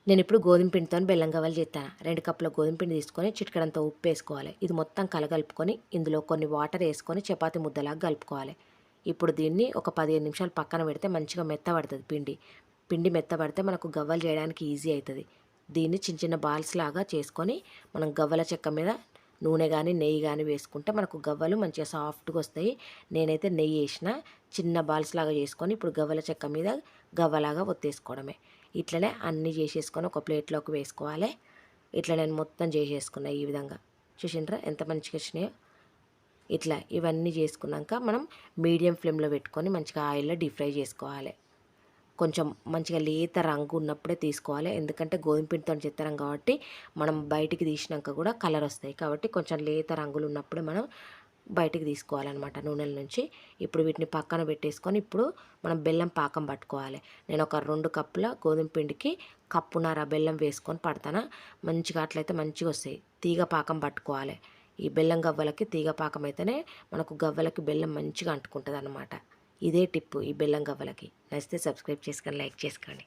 నేను ఇప్పుడు గోధుమ పిండితో బెల్లం గవ్వలు చేస్తాను. 2 కప్పుల గోధుమ పిండి తీసుకొని చిటికెడంత ఉప్పు వేసుకోవాలి. ఇది మొత్తం కలగలుపుకొని ఇందులో కొన్ని వాటర్ వేసుకొని చపాతీ ముద్దలాగా కలుపుకోవాలి. ఇప్పుడు దీన్ని ఒక 15 నిమిషాలు పక్కన పెడితే మంచిగా మెత్తబడుతుంది పిండి. పిండి మెత్తబడితే మనకు గవ్వలు చేయడానికి ఈజీ అవుతుంది. దీన్ని చిన్న చిన్న బాల్స్ లాగా చేసుకొని మనం గవ్వల చెక్క మీద నూనె కానీ నెయ్యి కానీ వేసుకుంటే మనకు గవ్వలు మంచిగా సాఫ్ట్గా వస్తాయి. నేనైతే నెయ్యి వేసిన చిన్న బాల్స్ లాగా చేసుకొని ఇప్పుడు గవ్వల చెక్క మీద గవ్వలాగా ఒత్తేసుకోవడమే. ఇట్లనే అన్నీ చేసేసుకొని ఒక ప్లేట్లోకి వేసుకోవాలి. ఇట్లా నేను మొత్తం చేసేసుకున్నా ఈ విధంగా. చూసిండ్రా ఎంత మంచిగా వచ్చినాయో. ఇట్లా ఇవన్నీ చేసుకున్నాక మనం మీడియం ఫ్లేమ్లో పెట్టుకొని మంచిగా ఆయిల్లో డీప్ ఫ్రై చేసుకోవాలి. కొంచెం మంచిగా లేత రంగు ఉన్నప్పుడే తీసుకోవాలి. ఎందుకంటే గోధుమ పిండితో చేస్తాం కాబట్టి మనం బయటికి తీసినాక కూడా కలర్ వస్తాయి. కాబట్టి కొంచెం లేత రంగులు ఉన్నప్పుడే మనం బయటికి తీసుకోవాలన్నమాట నూనెల నుంచి. ఇప్పుడు వీటిని పక్కన పెట్టేసుకొని ఇప్పుడు మనం బెల్లం పాకం పట్టుకోవాలి. నేను ఒక 2 కప్పుల గోధుమ పిండికి కప్పున్నర బెల్లం వేసుకొని పడతాను. మంచిగా అట్లయితే మంచిగా వస్తాయి. తీగ పాకం పట్టుకోవాలి. ఈ బెల్లం గవ్వలకి తీగ పాకం అయితేనే మనకు గవ్వలకి బెల్లం మంచిగా అంటుకుంటుంది అన్నమాట. ఇదే టిప్పు ఈ బెల్లం గవ్వలకి. నచ్చితే సబ్స్క్రైబ్ చేసుకొని లైక్ చేసుకోండి.